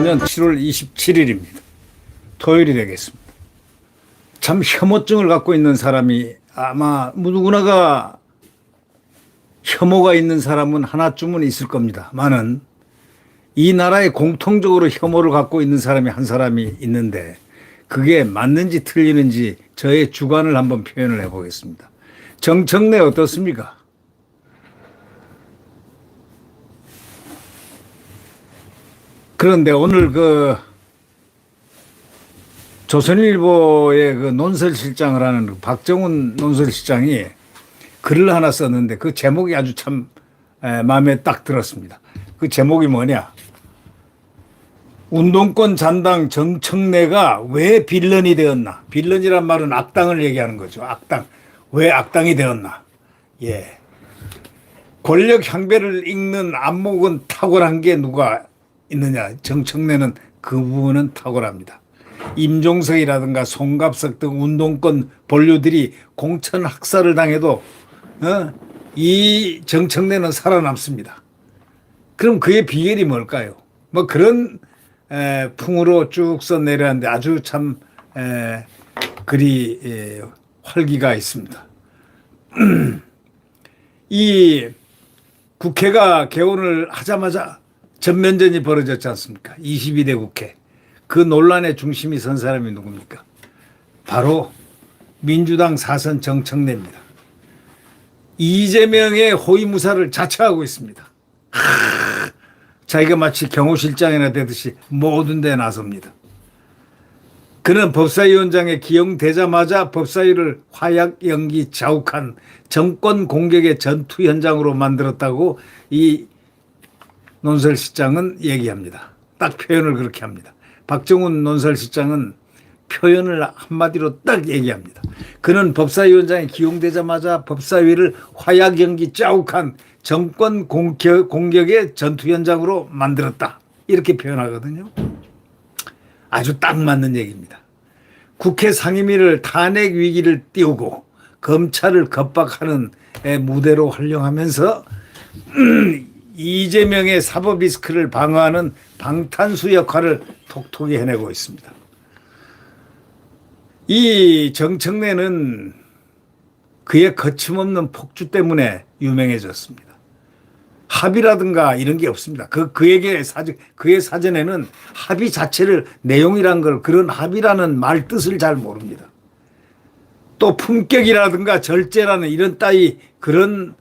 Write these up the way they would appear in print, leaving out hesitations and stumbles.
년 7월 27일입니다. 토요일이 되겠습니다. 참 혐오증을 갖고 있는 사람이 아마 누구나가 혐오가 있는 사람은 하나쯤은 있을 겁니다. 많은 이 나라에 공통적으로 혐오를 갖고 있는 사람이 한 사람이 있는데 그게 맞는지 틀리는지 저의 주관을 한번 표현을 해보겠습니다. 정청래 어떻습니까? 그런데 오늘 조선일보의 논설실장을 하는 박정훈 논설실장이 글을 하나 썼는데 그 제목이 아주 참 마음에 딱 들었습니다. 그 제목이 뭐냐? 운동권 잔당 정청래가 왜 빌런이 되었나? 빌런이란 말은 악당을 얘기하는 거죠. 악당. 왜 악당이 되었나? 예. 권력 향배를 읽는 안목은 탁월한 게 누가 있느냐? 정청래는 그 부분은 탁월합니다. 임종석이라든가 송갑석 등 운동권 본류들이 공천 학살을 당해도 이 정청래는 살아남습니다. 그럼 그의 비결이 뭘까요? 뭐 그런 풍으로 쭉 써내려는데 아주 참 글이 활기가 있습니다. 이 국회가 개원을 하자마자 전면전이 벌어졌지 않습니까? 22대 국회. 그 논란의 중심이 선 사람이 누굽니까? 바로 민주당 사선 정청래입니다. 이재명의 호위무사를 자처하고 있습니다. 자기가 마치 경호실장이나 되듯이 모든 데 나섭니다. 그는 법사위원장에 기용되자마자 법사위를 화약 연기 자욱한 정권 공격의 전투 현장으로 만들었다고 이 논설실장은 얘기합니다. 딱 표현을 그렇게 합니다. 박정훈 논설실장은 표현을 한마디로 딱 얘기합니다. 그는 법사위원장에 기용되자마자 법사위를 화약 연기 자욱한 정권 공격의 전투 현장으로 만들었다. 이렇게 표현하거든요. 아주 딱 맞는 얘기입니다. 국회 상임위를 탄핵 위기를 띄우고 검찰을 겁박하는 무대로 활용하면서 이재명의 사법 리스크를 방어하는 방탄수 역할을 톡톡히 해내고 있습니다. 이 정청래는 그의 거침없는 폭주 때문에 유명해졌습니다. 합의라든가 이런 게 없습니다. 그의 사전에는 합의 자체를 내용이란 걸 그런 합의라는 말 뜻을 잘 모릅니다. 또 품격이라든가 절제라는 이런 따위 그런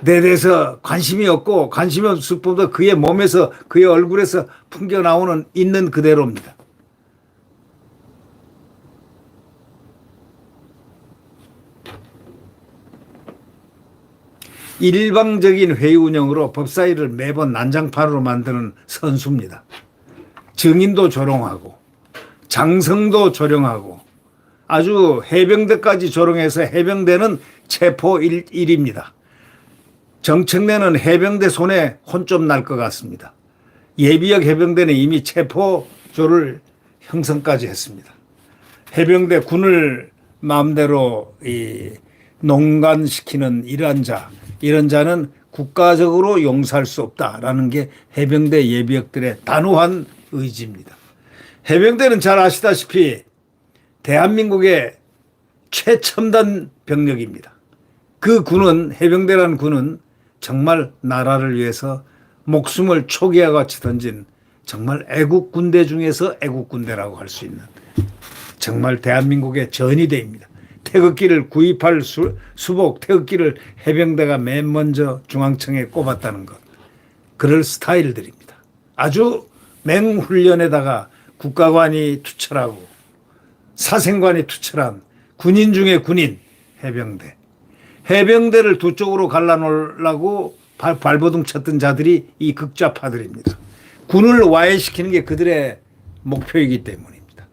데 대해서 관심이 없고 관심이 없을 뿐보다 그의 몸에서 그의 얼굴에서 풍겨 나오는 있는 그대로입니다. 일방적인 회의 운영으로 법사위를 매번 난장판으로 만드는 선수입니다. 증인도 조롱하고 장성도 조롱하고 아주 해병대까지 조롱해서 해병대는 체포 1입니다. 정청래는 해병대 손에 혼 좀 날 것 같습니다. 예비역 해병대는 이미 체포조를 형성까지 했습니다. 해병대 군을 마음대로 농간시키는 이런 자는 국가적으로 용서할 수 없다라는 게 해병대 예비역들의 단호한 의지입니다. 해병대는 잘 아시다시피 대한민국의 최첨단 병력입니다. 그 군은 해병대라는 군은 정말 나라를 위해서 목숨을 초기와 같이 던진 정말 애국 군대 중에서 애국 군대라고 할 수 있는 정말 대한민국의 전위대입니다. 태극기를 구입할 수복 태극기를 해병대가 맨 먼저 중앙청에 꼽았다는 것. 그럴 스타일들입니다. 아주 맹훈련에다가 국가관이 투철하고 사생관이 투철한 군인 중에 군인 해병대. 해병대를 두 쪽으로 갈라놓으려고 발버둥 쳤던 자들이 이 극좌파들입니다. 군을 와해시키는 게 그들의 목표이기 때문입니다.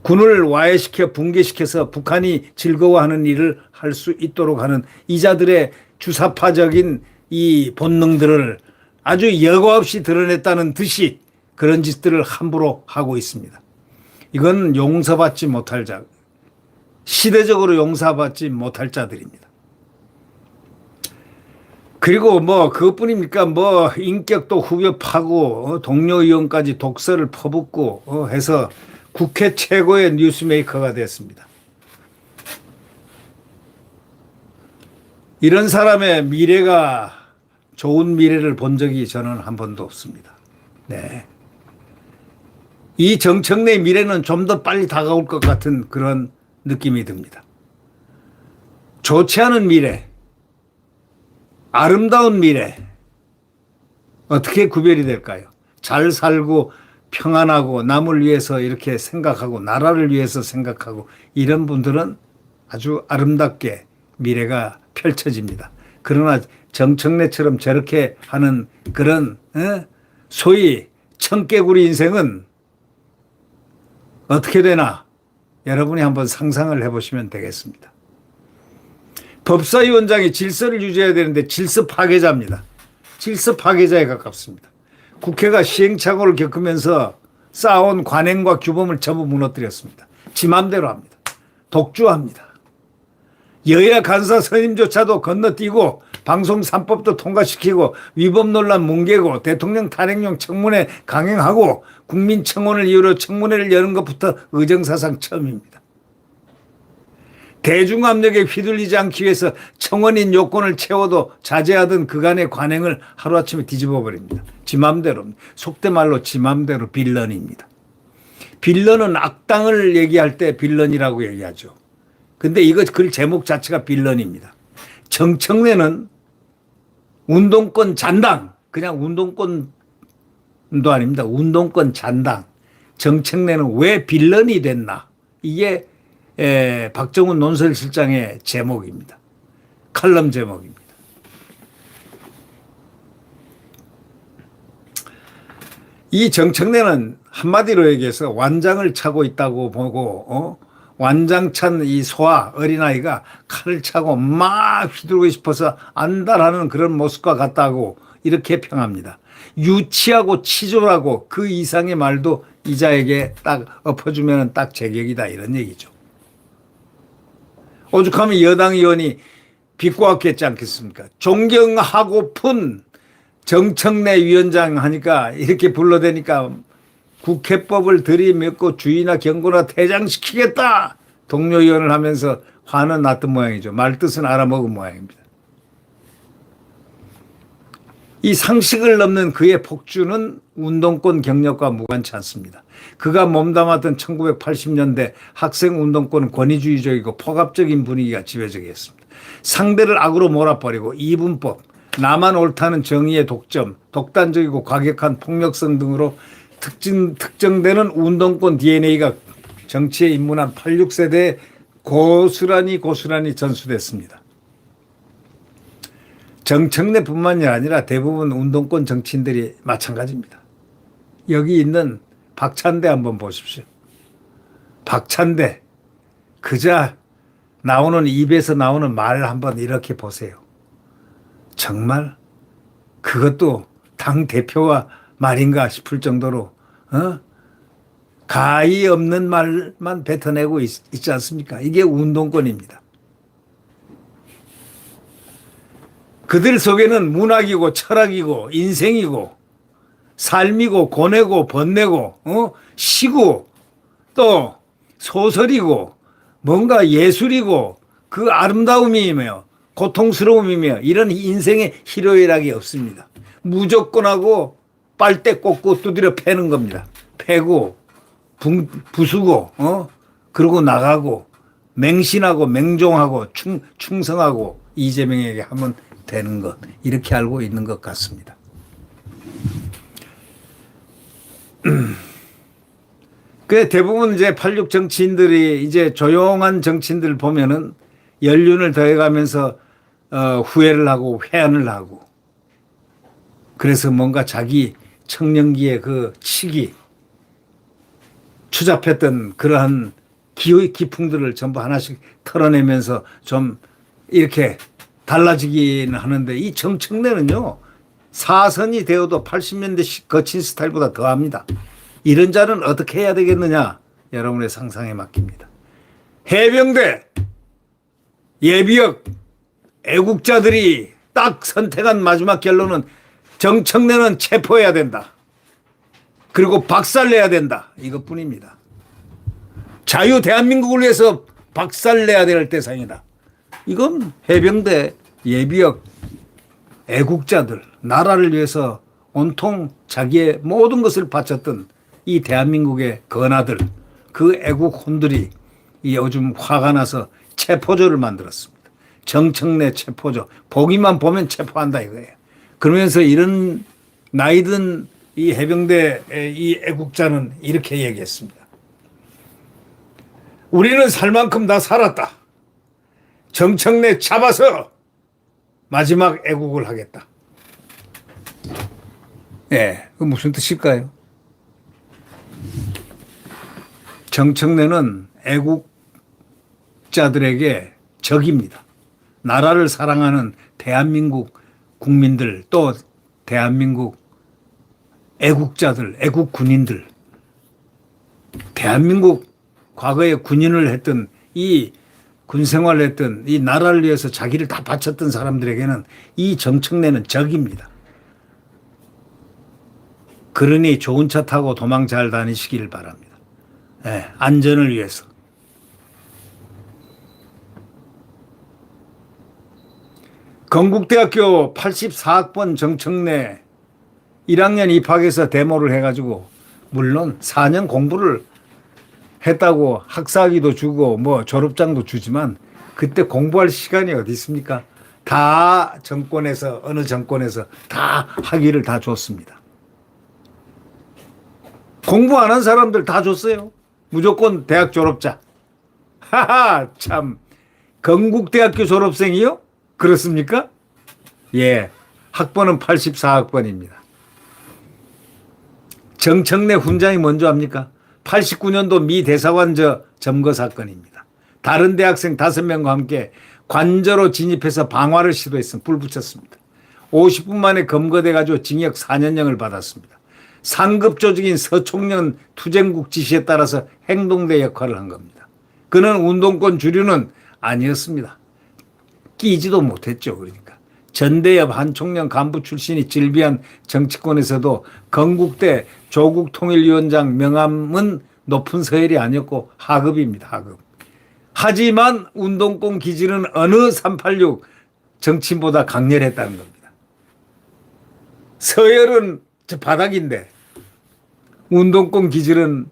군을 와해시켜 붕괴시켜서 북한이 즐거워하는 일을 할 수 있도록 하는 이자들의 주사파적인 이 본능들을 아주 여과 없이 드러냈다는 듯이 그런 짓들을 함부로 하고 있습니다. 이건 용서받지 못할 자, 시대적으로 용서받지 못할 자들입니다. 그리고 뭐 그것뿐입니까? 뭐 인격도 후벼 파고 동료 의원까지 독설을 퍼붓고 해서 국회 최고의 뉴스메이커가 됐습니다. 이런 사람의 미래가 좋은 미래를 본 적이 저는 한 번도 없습니다. 네. 이 정청래의 미래는 좀 더 빨리 다가올 것 같은 그런 느낌이 듭니다. 좋지 않은 미래, 아름다운 미래, 어떻게 구별이 될까요? 잘 살고 평안하고 남을 위해서 이렇게 생각하고 나라를 위해서 생각하고 이런 분들은 아주 아름답게 미래가 펼쳐집니다. 그러나 정청래처럼 저렇게 하는 그런 소위 청개구리 인생은 어떻게 되나 여러분이 한번 상상을 해보시면 되겠습니다. 법사위원장이 질서를 유지해야 되는데 질서 파괴자입니다. 질서 파괴자에 가깝습니다. 국회가 시행착오를 겪으면서 쌓아온 관행과 규범을 전부 무너뜨렸습니다. 지 맘대로 합니다. 독주합니다. 여야 간사 선임조차도 건너뛰고 방송 3법도 통과시키고 위법 논란 뭉개고 대통령 탄핵용 청문회 강행하고 국민청원을 이유로 청문회를 여는 것부터 의정사상 처음입니다. 대중압력에 휘둘리지 않기 위해서 청원인 요건을 채워도 자제하던 그간의 관행을 하루아침에 뒤집어 버립니다. 지 맘대로, 속된 말로 지 맘대로 빌런입니다. 빌런은 악당을 얘기할 때 빌런이라고 얘기하죠. 근데 이거 글 제목 자체가 빌런입니다. 정청래는 운동권 잔당, 그냥 운동권도 아닙니다. 운동권 잔당. 정청래는 왜 빌런이 됐나? 이게 박정훈 논설실장의 제목입니다. 칼럼 제목입니다. 이 정청래는 한마디로 얘기해서 완장을 차고 있다고 보고 완장찬 이 소아 어린아이가 칼을 차고 막 휘두르고 싶어서 안달하는 그런 모습과 같다고 이렇게 평합니다. 유치하고 치졸하고 그 이상의 말도 이자에게 딱 엎어주면 딱 제격이다 이런 얘기죠. 오죽하면 여당 의원이 비꼬았겠지 않겠습니까? 존경하고픈 정청래 위원장 하니까 이렇게 불러대니까 국회법을 들이밀고 주의나 경고나 퇴장시키겠다 동료 의원을 하면서 화는 났던 모양이죠. 말뜻은 알아먹은 모양입니다. 이 상식을 넘는 그의 폭주는 운동권 경력과 무관치 않습니다. 그가 몸담았던 1980년대 학생 운동권은 권위주의적이고 포갑적인 분위기가 지배적이었습니다. 상대를 악으로 몰아버리고 이분법, 나만 옳다는 정의의 독점, 독단적이고 과격한 폭력성 등으로 특정되는 운동권 DNA가 정치에 입문한 86세대에 고스란히 전수됐습니다. 정청래뿐만이 아니라 대부분 운동권 정치인들이 마찬가지입니다. 여기 있는 박찬대 한번 보십시오. 박찬대 그저 나오는 입에서 나오는 말 한번 이렇게 보세요. 정말 그것도 당 대표와 말인가 싶을 정도로 가히 없는 말만 뱉어내고 있지 않습니까? 이게 운동권입니다. 그들 속에는 문학이고 철학이고 인생이고 삶이고 고뇌고 번뇌고 시고 또 소설이고 뭔가 예술이고 그 아름다움이며 고통스러움이며 이런 인생의 희로애락이 없습니다. 무조건하고 빨대 꽂고 두드려 패는 겁니다. 패고 부수고 그러고 나가고 맹신하고 맹종하고 충성하고 이재명에게 하면 되는 것 이렇게 알고 있는 것 같습니다. 그 대부분 이제 86 정치인들이 이제 조용한 정치인들 보면은 연륜을 더해가면서 후회를 하고 회한을 하고 그래서 뭔가 자기 청년기의 그 치기 추잡했던 그러한 기풍들을 전부 하나씩 털어내면서 좀 이렇게 달라지기는 하는데 이 정청래는요 사선이 되어도 80년대 거친 스타일보다 더합니다. 이런 자는 어떻게 해야 되겠느냐 여러분의 상상에 맡깁니다. 해병대 예비역 애국자들이 딱 선택한 마지막 결론은 정청래는 체포해야 된다. 그리고 박살내야 된다. 이것뿐입니다. 자유 대한민국을 위해서 박살내야 될 대상이다. 이건 해병대 예비역 애국자들, 나라를 위해서 온통 자기의 모든 것을 바쳤던 이 대한민국의 건아들, 그 애국혼들이 요즘 화가 나서 체포조를 만들었습니다. 정청래 체포조. 보기만 보면 체포한다 이거예요. 그러면서 이런 나이든 이 해병대 이 애국자는 이렇게 얘기했습니다. 우리는 살 만큼 다 살았다. 정청래 잡아서 마지막 애국을 하겠다. 예, 그 무슨 뜻일까요? 정청래는 애국자들에게 적입니다. 나라를 사랑하는 대한민국 국민들, 또 대한민국 애국자들, 애국 군인들, 대한민국 과거에 군인을 했던 이 군생활을 했던 이 나라를 위해서 자기를 다 바쳤던 사람들에게는 이 정청래는 적입니다. 그러니 좋은 차 타고 도망 잘 다니시길 바랍니다. 네, 안전을 위해서. 건국대학교 84학번 정청래 1학년 입학해서 데모를 해가지고 물론 4년 공부를 했다고 학사학위도 주고 뭐 졸업장도 주지만 그때 공부할 시간이 어디 있습니까? 다 정권에서 어느 정권에서 다 학위를 다 줬습니다. 공부 안 한 사람들 다 줬어요. 무조건 대학 졸업자. 하하 참 건국대학교 졸업생이요? 그렇습니까? 예, 학번은 84학번입니다. 정청래 훈장이 뭔지 압니까? 89년도 미 대사관 점거 사건입니다. 다른 대학생 5명과 함께 관저로 진입해서 방화를 시도했으면 불 붙였습니다. 50분 만에 검거돼 가지고 징역 4년형을 받았습니다. 상급 조직인 서총련 투쟁국 지시에 따라서 행동대 역할을 한 겁니다. 그는 운동권 주류는 아니었습니다. 끼지도 못했죠. 그러니까. 전대엽 한 총련 간부 출신이 질비한 정치권에서도 건국대 조국통일위원장 명함은 높은 서열이 아니었고 하급입니다. 하급. 하지만 운동권 기질은 어느 386 정치인보다 강렬했다는 겁니다. 서열은 저 바닥인데 운동권 기질은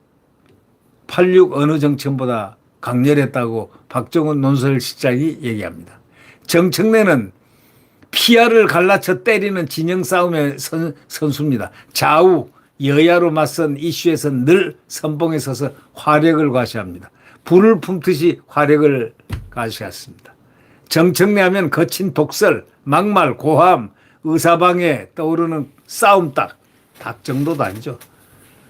86 어느 정치인보다 강렬했다고 박정훈 논설실장이 얘기합니다. 정청래는 피아를 갈라쳐 때리는 진영 싸움의 선수입니다. 좌우 여야로 맞선 이슈에서 늘 선봉에 서서 화력을 과시합니다. 불을 품듯이 화력을 과시했습니다. 정청래 하면 거친 독설, 막말, 고함, 의사방해 떠오르는 싸움닭, 닭 정도도 아니죠.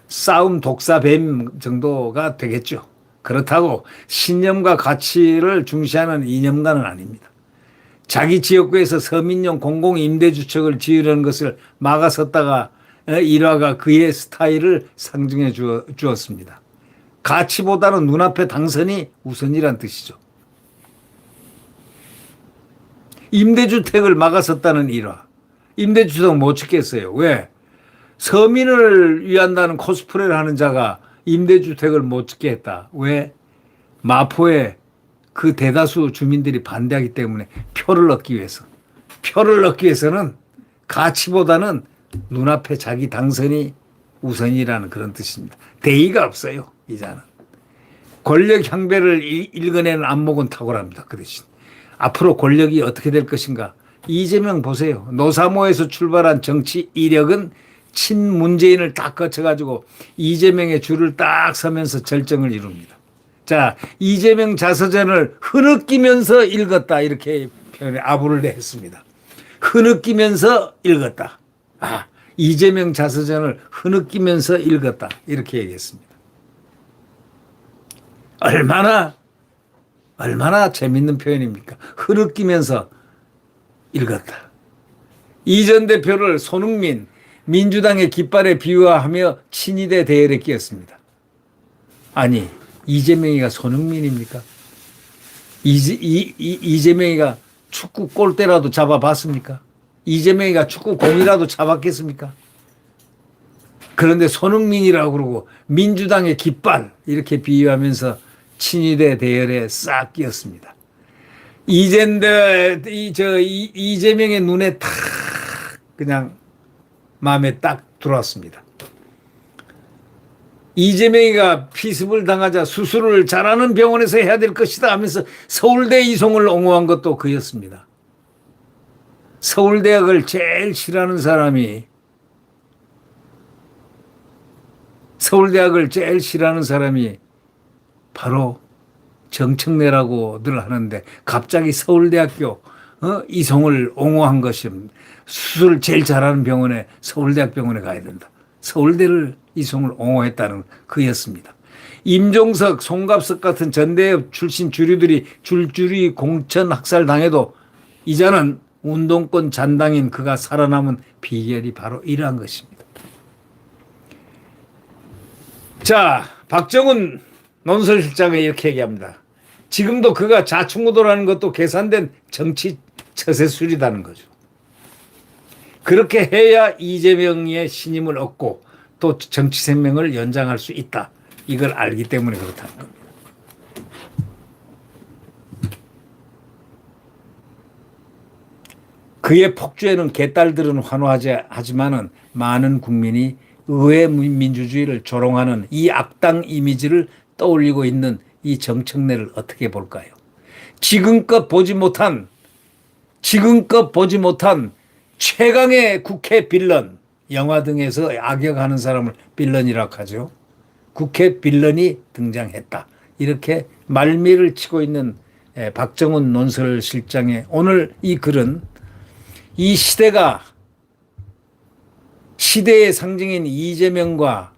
싸움 독사뱀 정도가 되겠죠. 그렇다고 신념과 가치를 중시하는 이념가는 아닙니다. 자기 지역구에서 서민용 공공임대주택을 지으려는 것을 막아섰다가 일화가 그의 스타일을 상징해 주었습니다. 가치보다는 눈앞의 당선이 우선이란 뜻이죠. 임대주택을 막아섰다는 일화. 임대주택은 못 짓겠어요. 왜? 서민을 위한다는 코스프레를 하는 자가 임대주택을 못 짓게 했다. 왜? 마포에 그 대다수 주민들이 반대하기 때문에 표를 얻기 위해서. 표를 얻기 위해서는 가치보다는 눈앞에 자기 당선이 우선이라는 그런 뜻입니다. 대의가 없어요. 이 자는. 권력 향배를 읽어내는 안목은 탁월합니다. 그 대신. 앞으로 권력이 어떻게 될 것인가. 이재명 보세요. 노사모에서 출발한 정치 이력은 친문재인을 딱 거쳐가지고 이재명의 줄을 딱 서면서 절정을 이룹니다. 자, 이재명 자서전을 흐느끼면서 읽었다. 이렇게 표현에 아부를 냈습니다. 흐느끼면서 읽었다. 아, 이재명 자서전을 흐느끼면서 읽었다. 이렇게 얘기했습니다. 얼마나 재밌는 표현입니까? 흐느끼면서 읽었다. 이 전 대표를 손흥민, 민주당의 깃발에 비유하며 친이대 대열에 끼었습니다. 아니, 이재명이가 손흥민입니까? 이재명이가 축구 골대라도 잡아봤습니까? 이재명이가 축구 공이라도 잡았겠습니까? 그런데 손흥민이라고 그러고 민주당의 깃발 이렇게 비유하면서 친위대 대열에 싹 끼었습니다. 이재명의 눈에 탁 그냥 마음에 딱 들어왔습니다. 이재명이가 피습을 당하자 수술을 잘하는 병원에서 해야 될 것이다 하면서 서울대 이송을 옹호한 것도 그였습니다. 서울대학을 제일 싫어하는 사람이 바로 정청래라고 늘 하는데 갑자기 서울대학교 이송을 옹호한 것이 수술을 제일 잘하는 병원에 서울대학 병원에 가야 된다. 서울대를 이송을 옹호했다는 그였습니다. 임종석, 송갑석 같은 전대협 출신 주류들이 줄줄이 공천 학살당해도 이자는 운동권 잔당인 그가 살아남은 비결이 바로 이러한 것입니다. 자, 박정훈 논설실장은 이렇게 얘기합니다. 지금도 그가 좌충우돌하는 것도 계산된 정치 처세술이라는 거죠. 그렇게 해야 이재명의 신임을 얻고 또 정치 생명을 연장할 수 있다. 이걸 알기 때문에 그렇다는 겁니다. 그의 폭주에는 개딸들은 환호하지 하지만은 많은 국민이 의회 민주주의를 조롱하는 이 악당 이미지를 떠올리고 있는 이 정청래를 어떻게 볼까요? 지금껏 보지 못한 최강의 국회 빌런, 영화 등에서 악역하는 사람을 빌런이라고 하죠. 국회 빌런이 등장했다. 이렇게 말미를 치고 있는 박정훈 논설실장의 오늘 이 글은 이 시대의 상징인 이재명과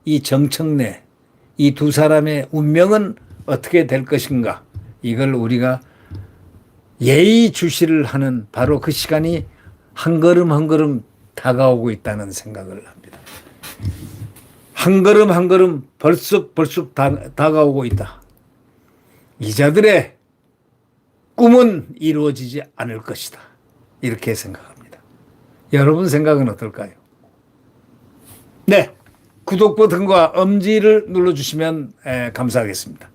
이 정청래, 이 두 사람의 운명은 어떻게 될 것인가, 이걸 우리가 예의주시를 하는 바로 그 시간이 한 걸음 한 걸음 다가오고 있다는 생각을 합니다. 한 걸음 한 걸음 벌쑥 다가오고 있다. 이자들의 꿈은 이루어지지 않을 것이다. 이렇게 생각합니다. 여러분 생각은 어떨까요? 네, 구독 버튼과 엄지를 눌러주시면 감사하겠습니다.